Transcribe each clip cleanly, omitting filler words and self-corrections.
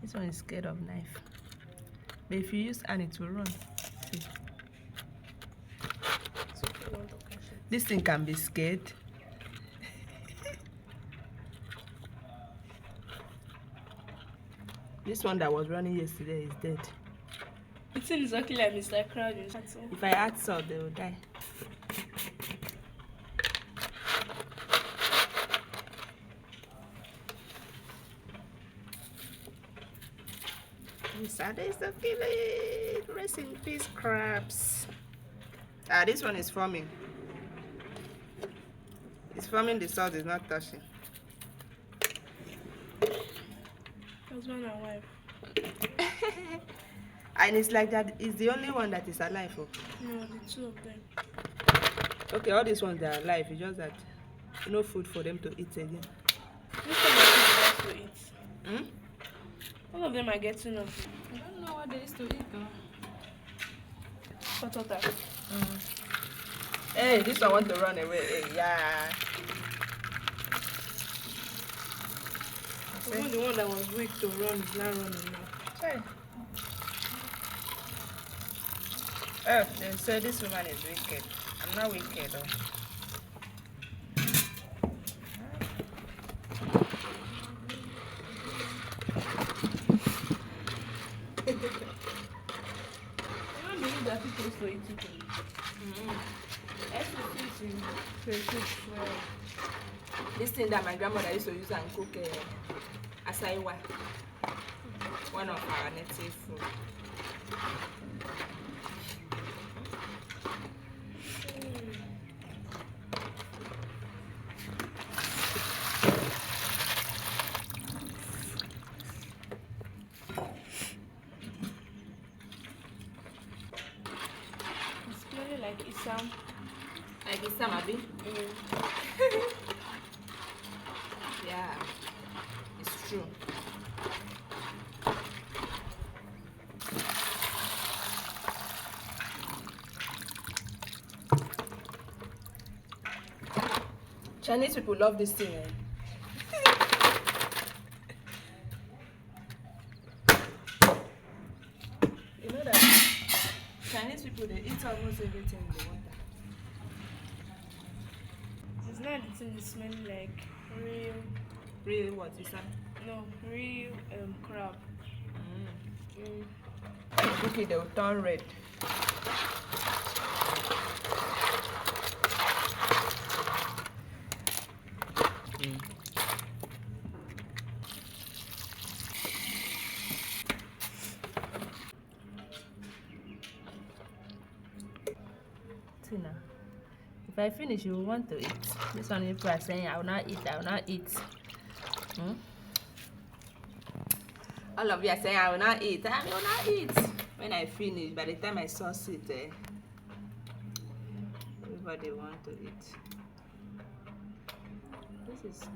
This one is scared of knife. But if you use hand, it will run. See. This thing can be scared. This one that was running yesterday is dead. It seems exactly like Mr. Crowd. If I add salt, they will die. Saturday is the feeling. Rest in peace, crabs. This one is forming. It's forming, the salt is not touching. Husband and wife. And it's like that. It's the only one that is alive. Oh. No, the two of them. Okay, all these ones, they are alive. It's just that no food for them to eat again. Which one are they to eat? Hmm? All of them are getting up. I don't know what they used to eat though. Potato. Hey, this one want to run away. Hey, yeah. Even the one that was weak to run is not running now. Sorry. Oh, they say this woman is wicked. I'm not wicked though. I don't believe that people used to eat chicken. This thing that my grandmother used to use and cook asaiwa, one of our native food. It's clearly like Isam. Like it's Samabi. Yeah, it's true. Chinese people love this thing. You know that Chinese people, they eat almost everything in the water. It's not the thing that's smelling like real. Real what is that? No, real crab. Cook it, they'll turn red. Tina, if I finish, you will want to eat. This one people are saying, I will not eat, I will not eat. All of you are saying, I will not eat, I will not eat. When I finish, by the time I sauce it, everybody want to eat.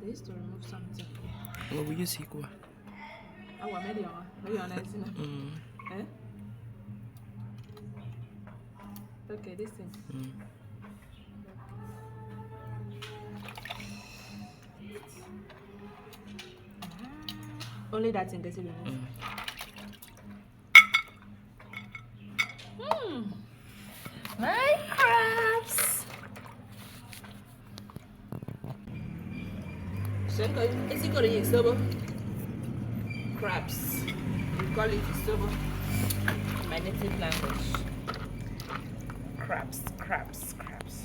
They used to remove something. What will you see? Oh, maybe on Eh? Okay, this thing. Only that thing gets removed. My crabs. Is it going to use sober? Crabs. We call it sober in my native language. Crabs, crabs, crabs.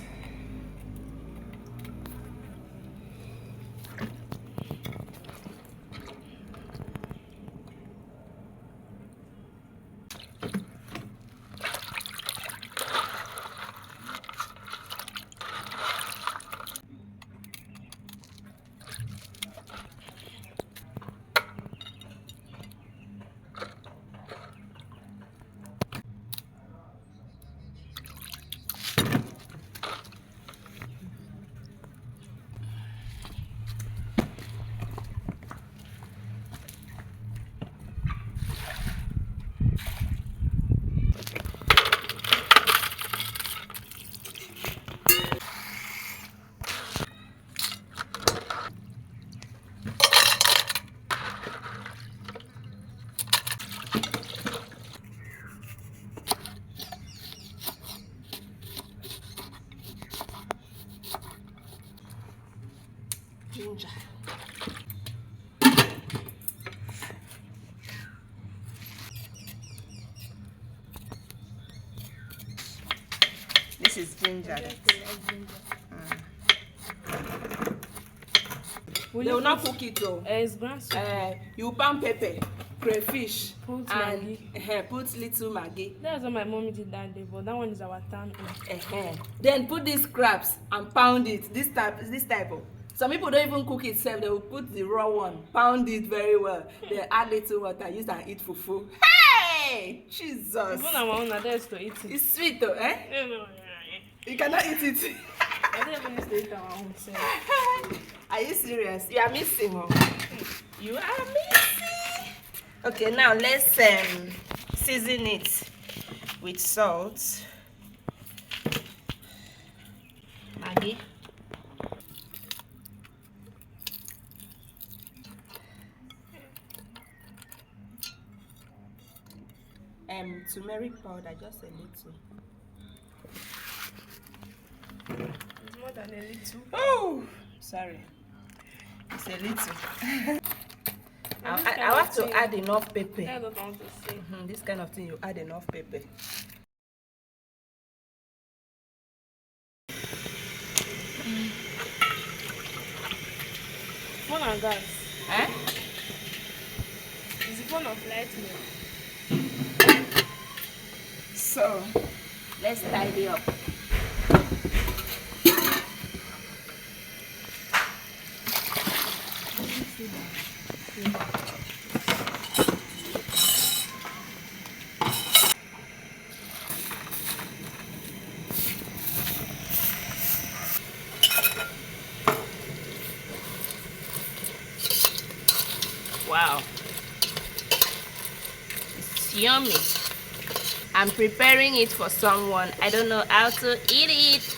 ginger. This is ginger. They will not cook it though. It's grand soup. You pound pepper, crayfish, Put and put little maggi. That's what my mommy did that day, but that one is our town. Then put these crabs and pound it. This type of. Some people don't even cook it self. They will put the raw one, pound it very well. Then add little water, use and eat fufu. Hey, Jesus! Even our own adults to eat it. It's sweet though, eh? No. You cannot eat it. I don't even used to eat our own self. Are you serious? You are missing, oh. You are missing. Okay, now let's season it with salt, maggi, turmeric powder, just a little. It's more than a little. Oh, sorry. It's a little. I have to add enough pepper. That's what I want to say. This kind of thing, you add enough pepper. Phone and gas. Eh? It's the phone of light milk. So, let's tidy up. Wow, it's yummy. I'm preparing it for someone. I don't know how to eat it.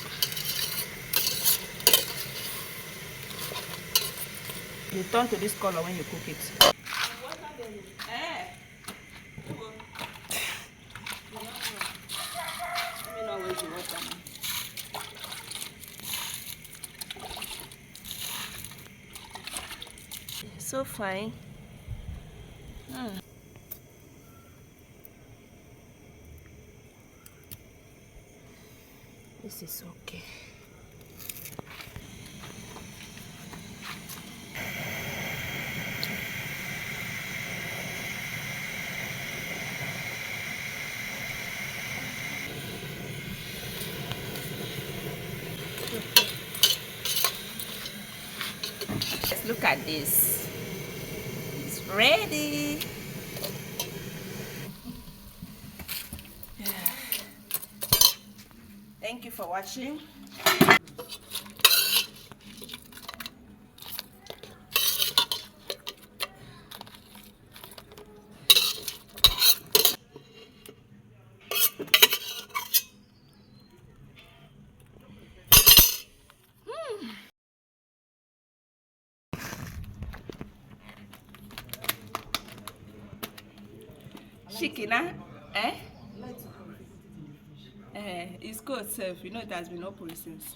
You turn to this color when you cook it. So fine. This is okay. Let's look at this. It's ready. Thank you for watching. Chicken, eh? It's good self. You know it has been open since.